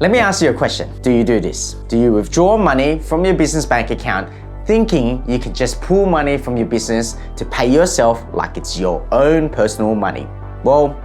Let me ask you a question. Do you do this? Do you withdraw money from your business bank account thinking you can just pull money from your business to pay yourself like it's your own personal money? Well,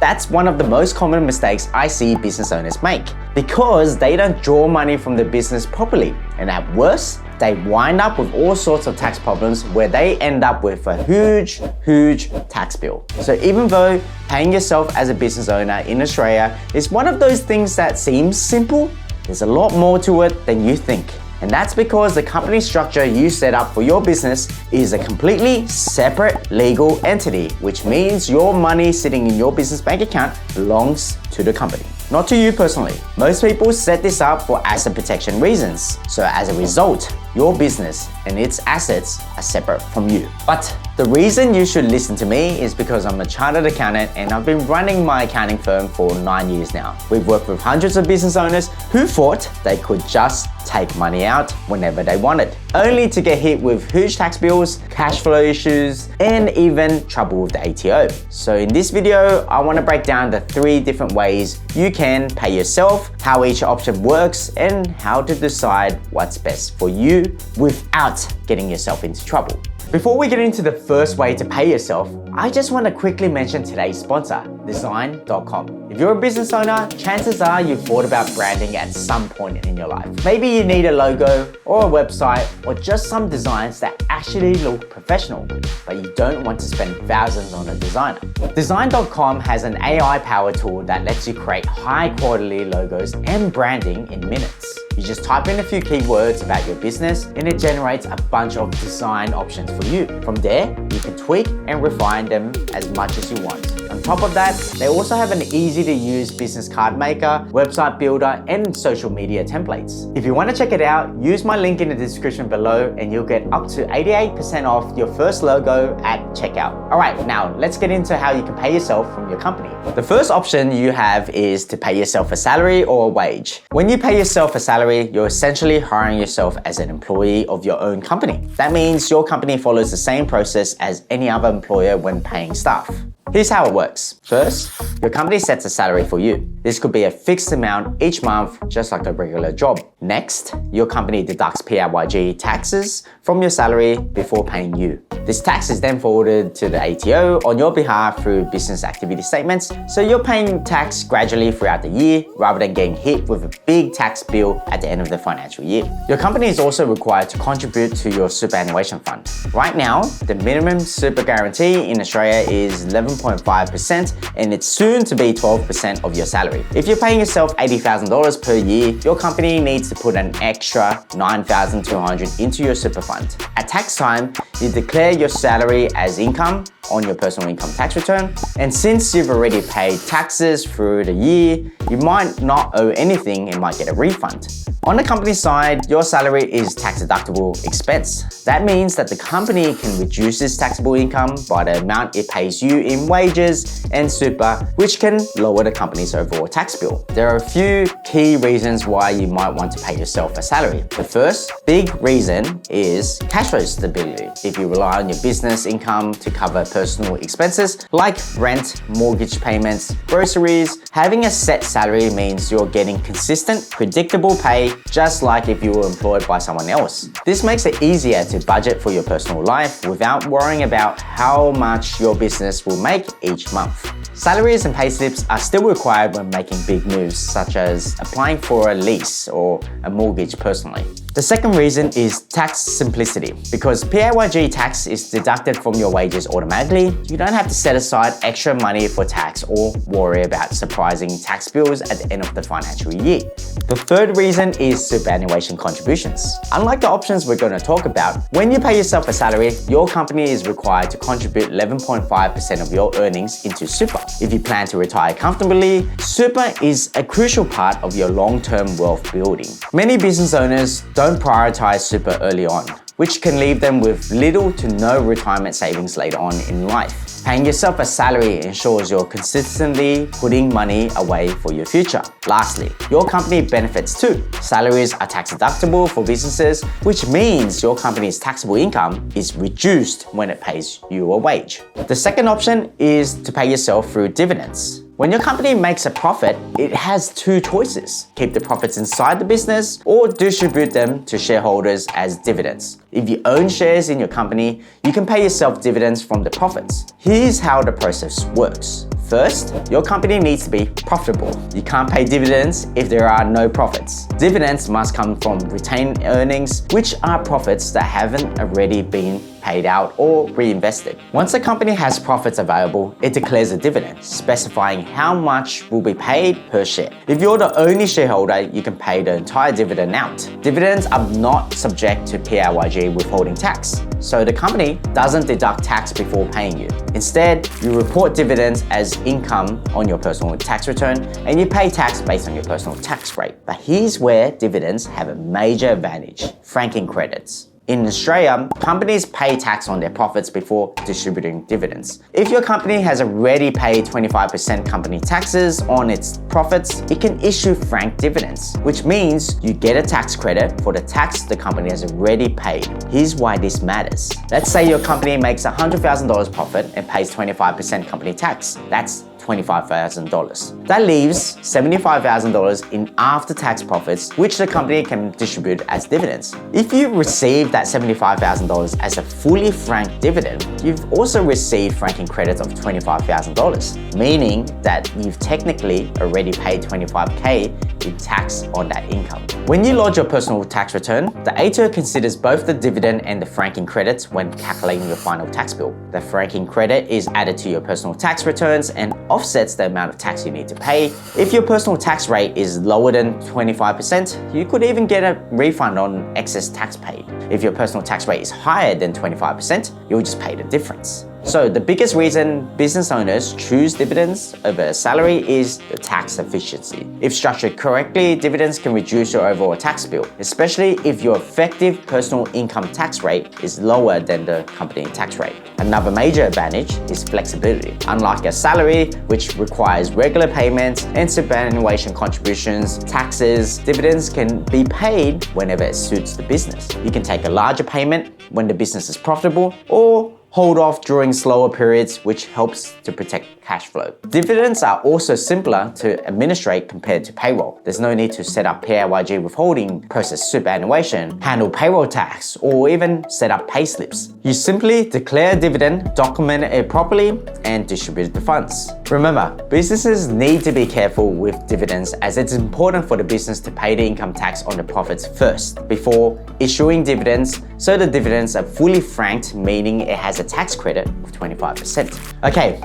that's one of the most common mistakes I see business owners make because they don't draw money from the business properly. And at worst, they wind up with all sorts of tax problems where they end up with a huge tax bill. So even though paying yourself as a business owner in Australia is one of those things that seems simple, there's a lot more to it than you think. And that's because the company structure you set up for your business is a completely separate legal entity, which means your money sitting in your business bank account belongs to the company, not to you personally. Most people set this up for asset protection reasons. So as a result, your business and its assets are separate from you. But the reason you should listen to me is because I'm a chartered accountant and I've been running my accounting firm for 9 years now. We've worked with hundreds of business owners who thought they could just take money out whenever they wanted, only to get hit with huge tax bills, cash flow issues, and even trouble with the ATO. So in this video, I want to break down the 3 different ways you can pay yourself, how each option works, and how to decide what's best for you without getting yourself into trouble. Before we get into the first way to pay yourself, I just want to quickly mention today's sponsor, design.com. If you're a business owner, chances are you've thought about branding at some point in your life. Maybe you need a logo or a website or just some designs that actually look professional, but you don't want to spend thousands on a designer. Design.com has an AI-powered tool that lets you create high-quality logos and branding in minutes. You just type in a few keywords about your business and it generates a bunch of design options for you. From there, you can tweak and refine them as much as you want. On top of that, they also have an easy-to-use business card maker, website builder, and social media templates. If you want to check it out, use my link in the description below and you'll get up to 88% off your first logo at checkout. Alright, now let's get into how you can pay yourself from your company. The first option you have is to pay yourself a salary or a wage. When you pay yourself a salary, you're essentially hiring yourself as an employee of your own company. That means your company follows the same process as any other employer when paying staff. Here's how it works. First, your company sets a salary for you. This could be a fixed amount each month, just like a regular job. Next, your company deducts Pty taxes from your salary before paying you. This tax is then forwarded to the ATO on your behalf through business activity statements, so you're paying tax gradually throughout the year rather than getting hit with a big tax bill at the end of the financial year. Your company is also required to contribute to your superannuation fund. Right now, the minimum super guarantee in Australia is 11.5% and it's soon to be 12% of your salary. If you're paying yourself $80,000 per year, your company needs to put an extra $9,200 into your super fund. At tax time, you declare your salary as income on your personal income tax return, and since you've already paid taxes through the year, you might not owe anything and might get a refund. On the company side, your salary is tax-deductible expense. That means that the company can reduce this taxable income by the amount it pays you in wages and super, which can lower the company's overall tax bill. There are a few key reasons why you might want to pay yourself a salary. The first big reason is cash flow stability. If you rely on your business income to cover personal expenses like rent, mortgage payments, groceries, having a set salary means you're getting consistent, predictable pay, just like if you were employed by someone else. This makes it easier to budget for your personal life without worrying about how much your business will make each month. Salaries and payslips are still required when making big moves, such as applying for a lease or a mortgage personally. The second reason is tax simplicity. Because PAYG tax is deducted from your wages automatically, you don't have to set aside extra money for tax or worry about surprising tax bills at the end of the financial year. The third reason is superannuation contributions. Unlike the options we're going to talk about, when you pay yourself a salary, your company is required to contribute 11.5% of your earnings into super. If you plan to retire comfortably, super is a crucial part of your long-term wealth building. Many business owners don't prioritize super early on, which can leave them with little to no retirement savings later on in life. Paying yourself a salary ensures you're consistently putting money away for your future. Lastly, your company benefits too. Salaries are tax deductible for businesses, which means your company's taxable income is reduced when it pays you a wage. The second option is to pay yourself through dividends. When your company makes a profit, it has two choices: keep the profits inside the business or distribute them to shareholders as dividends. If you own shares in your company, you can pay yourself dividends from the profits. Here's how the process works. First, your company needs to be profitable. You can't pay dividends if there are no profits. Dividends must come from retained earnings, which are profits that haven't already been paid out or reinvested. Once a company has profits available, it declares a dividend, specifying how much will be paid per share. If you're the only shareholder, you can pay the entire dividend out. Dividends are not subject to Pty withholding tax, so the company doesn't deduct tax before paying you. Instead, you report dividends as income on your personal tax return and you pay tax based on your personal tax rate. But here's where dividends have a major advantage: franking credits. In Australia, companies pay tax on their profits before distributing dividends. If your company has already paid 25% company taxes on its profits, it can issue franked dividends, which means you get a tax credit for the tax the company has already paid. Here's why this matters. Let's say your company makes $100,000 profit and pays 25% company tax. That's $25,000. That leaves $75,000 in after-tax profits, which the company can distribute as dividends. If you receive that $75,000 as a fully franked dividend, you've also received franking credits of $25,000, meaning that you've technically already paid $25K in tax on that income. When you lodge your personal tax return, the ATO considers both the dividend and the franking credits when calculating your final tax bill. The franking credit is added to your personal tax returns and offsets the amount of tax you need to pay. If your personal tax rate is lower than 25%, you could even get a refund on excess tax paid. If your personal tax rate is higher than 25%, you'll just pay the difference. So the biggest reason business owners choose dividends over a salary is the tax efficiency. If structured correctly, dividends can reduce your overall tax bill, especially if your effective personal income tax rate is lower than the company tax rate. Another major advantage is flexibility. Unlike a salary, which requires regular payments and superannuation contributions, taxes, dividends can be paid whenever it suits the business. You can take a larger payment when the business is profitable, or hold off during slower periods, which helps to protect cash flow. Dividends are also simpler to administrate compared to payroll. There's no need to set up PAYG withholding, process superannuation, handle payroll tax, or even set up pay slips. You simply declare a dividend, document it properly, and distribute the funds. Remember, businesses need to be careful with dividends, as it's important for the business to pay the income tax on the profits first before issuing dividends, so the dividends are fully franked, meaning it has a tax credit of 25%. Okay,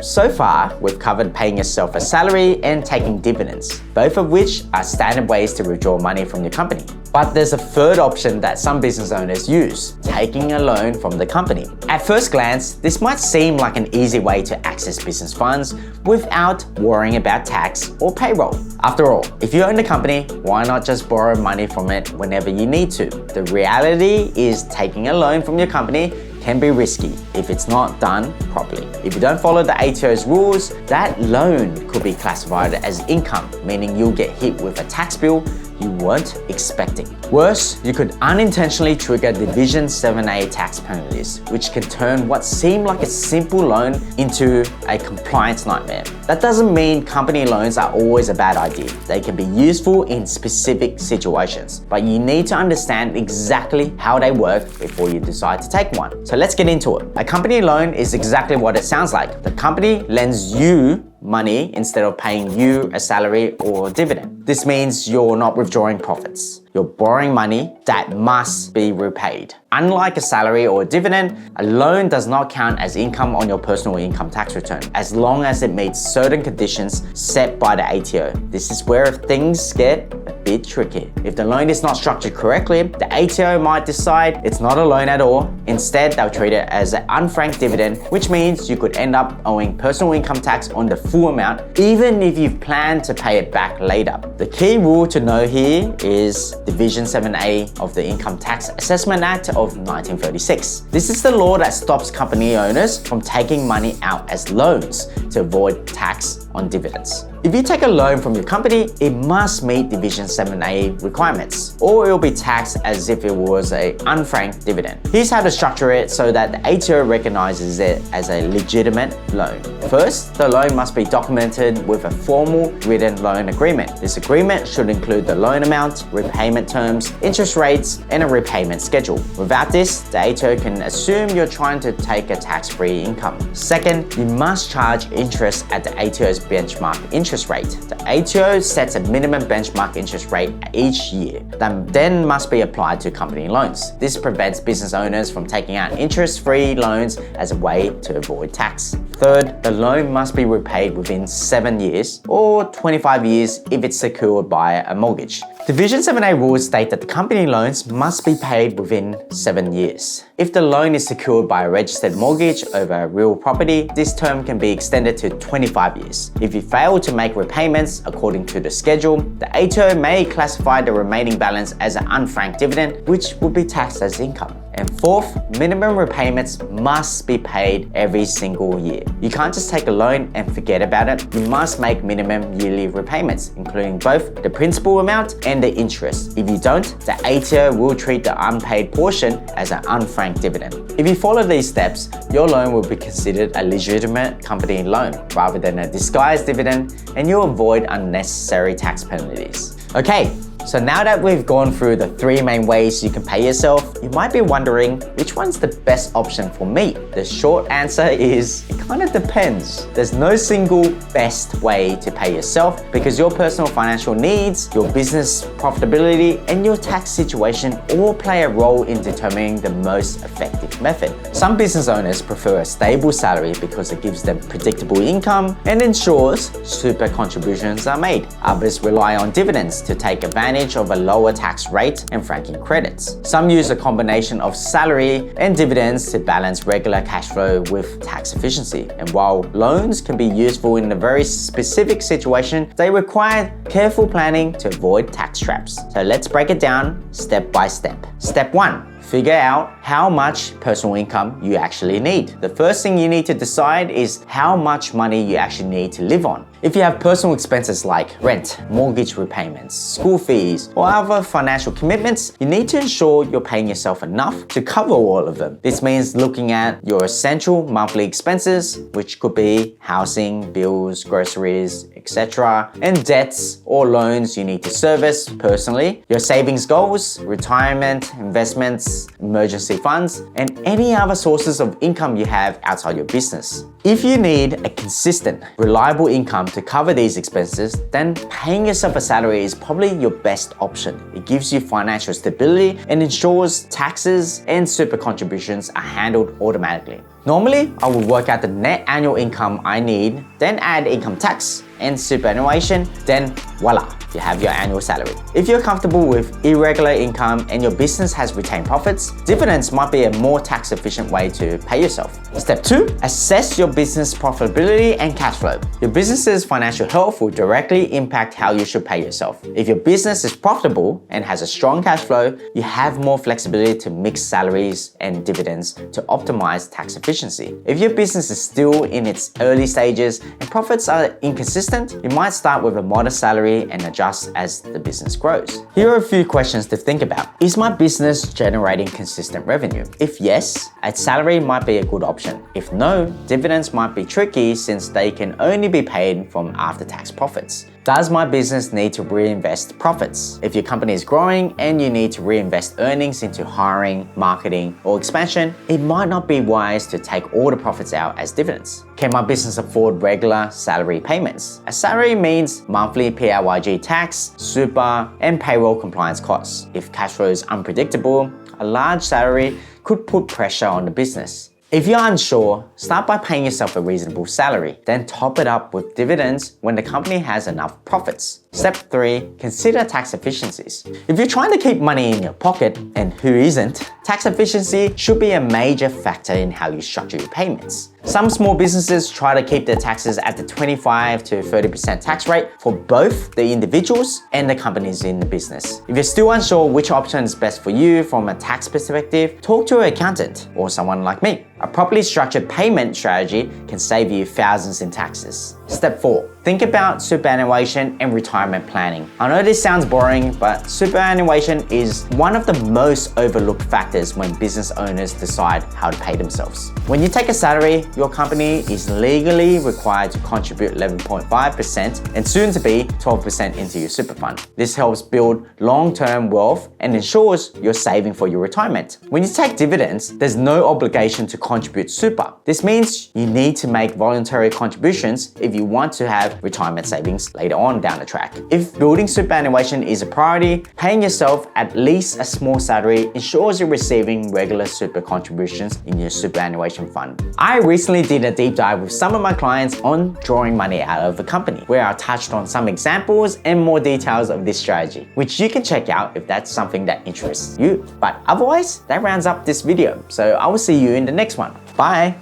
so far we've covered paying yourself a salary and taking dividends, both of which are standard ways to withdraw money from your company. But there's a third option that some business owners use: taking a loan from the company. At first glance, this might seem like an easy way to access business funds without worrying about tax or payroll. After all, if you own the company, why not just borrow money from it whenever you need to? The reality is taking a loan from your company can be risky if it's not done properly. If you don't follow the ATO's rules, that loan could be classified as income, meaning you'll get hit with a tax bill you weren't expecting. Worse, you could unintentionally trigger Division 7A tax penalties, which can turn what seemed like a simple loan into a compliance nightmare. That doesn't mean company loans are always a bad idea. They can be useful in specific situations, but you need to understand exactly how they work before you decide to take one. So let's get into it. A company loan is exactly what it sounds like. The company lends you money instead of paying you a salary or dividend. This means you're not withdrawing profits. You're borrowing money that must be repaid. Unlike a salary or a dividend, a loan does not count as income on your personal income tax return, as long as it meets certain conditions set by the ATO. This is where things get a bit tricky. If the loan is not structured correctly, the ATO might decide it's not a loan at all. Instead, they'll treat it as an unfranked dividend, which means you could end up owing personal income tax on the full amount, even if you've planned to pay it back later. The key rule to know here is Division 7A of the Income Tax Assessment Act of 1936. This is the law that stops company owners from taking money out as loans to avoid tax on dividends. If you take a loan from your company, it must meet Division 7A requirements, or it will be taxed as if it was an unfranked dividend. Here's how to structure it so that the ATO recognizes it as a legitimate loan. First, the loan must be documented with a formal written loan agreement. This agreement should include the loan amount, repayment terms, interest rates, and a repayment schedule. Without this, the ATO can assume you're trying to take a tax-free income. Second, you must charge interest at the ATO's benchmark interest rate. The ATO sets a minimum benchmark interest rate each year that then must be applied to company loans. This prevents business owners from taking out interest-free loans as a way to avoid tax. Third, the loan must be repaid within 7 years or 25 years if it's secured by a mortgage. Division 7A rules state that the company loans must be paid within 7 years. If the loan is secured by a registered mortgage over a real property, this term can be extended to 25 years. If you fail to make repayments according to the schedule, the ATO may classify the remaining balance as an unfranked dividend, which will be taxed as income. And fourth, minimum repayments must be paid every single year. You can't just take a loan and forget about it. You must make minimum yearly repayments, including both the principal amount and the interest. If you don't, the ATO will treat the unpaid portion as an unfranked dividend. If you follow these steps, your loan will be considered a legitimate company loan rather than a disguised dividend, and you'll avoid unnecessary tax penalties. Okay, so now that we've gone through the 3 main ways you can pay yourself, you might be wondering which one's the best option for me. The short answer is it kind of depends. There's no single best way to pay yourself because your personal financial needs, your business profitability, and your tax situation all play a role in determining the most effective method. Some business owners prefer a stable salary because it gives them predictable income and ensures super contributions are made. Others rely on dividends to take advantage of a lower tax rate and franking credits. Some use a combination of salary and dividends to balance regular cash flow with tax efficiency. And while loans can be useful in a very specific situation, they require careful planning to avoid tax traps. So let's break it down step by step. Step 1. Figure out how much personal income you actually need. The first thing you need to decide is how much money you actually need to live on. If you have personal expenses like rent, mortgage repayments, school fees, or other financial commitments, you need to ensure you're paying yourself enough to cover all of them. This means looking at your essential monthly expenses, which could be housing, bills, groceries, etc., and debts or loans you need to service personally, your savings goals, retirement, investments, emergency funds, and any other sources of income you have outside your business. If you need a consistent, reliable income to cover these expenses, then paying yourself a salary is probably your best option. It gives you financial stability and ensures taxes and super contributions are handled automatically. Normally, I would work out the net annual income I need, then add income tax and superannuation, then voila, you have your annual salary. If you're comfortable with irregular income and your business has retained profits, dividends might be a more tax efficient way to pay yourself. Step 2, assess your business profitability and cash flow. Your business's financial health will directly impact how you should pay yourself. If your business is profitable and has a strong cash flow, you have more flexibility to mix salaries and dividends to optimize tax efficiency. If your business is still in its early stages and profits are inconsistent, you might start with a modest salary and adjust as the business grows. Here are a few questions to think about. Is my business generating consistent revenue? If yes, a salary might be a good option. If no, dividends might be tricky since they can only be paid from after-tax profits. Does my business need to reinvest profits? If your company is growing and you need to reinvest earnings into hiring, marketing, or expansion, it might not be wise to take all the profits out as dividends. Can my business afford regular salary payments? A salary means monthly PAYG tax, super, and payroll compliance costs. If cash flow is unpredictable, a large salary could put pressure on the business. If you're unsure, start by paying yourself a reasonable salary, then top it up with dividends when the company has enough profits. Step 3, consider tax efficiencies. If you're trying to keep money in your pocket, and who isn't, tax efficiency should be a major factor in how you structure your payments. Some small businesses try to keep their taxes at the 25 to 30% tax rate for both the individuals and the companies in the business. If you're still unsure which option is best for you from a tax perspective, talk to an accountant or someone like me. A properly structured payment strategy can save you thousands in taxes. Step 4. Think about superannuation and retirement planning. I know this sounds boring, but superannuation is one of the most overlooked factors when business owners decide how to pay themselves. When you take a salary, your company is legally required to contribute 11.5% and soon to be 12% into your super fund. This helps build long-term wealth and ensures you're saving for your retirement. When you take dividends, there's no obligation to contribute super. This means you need to make voluntary contributions if you want to have retirement savings later on down the track. If building superannuation is a priority, paying yourself at least a small salary ensures you're receiving regular super contributions in your superannuation fund. I recently did a deep dive with some of my clients on drawing money out of the company, where I touched on some examples and more details of this strategy, which you can check out if that's something that interests you. But otherwise, that rounds up this video. So I will see you in the next one. Bye.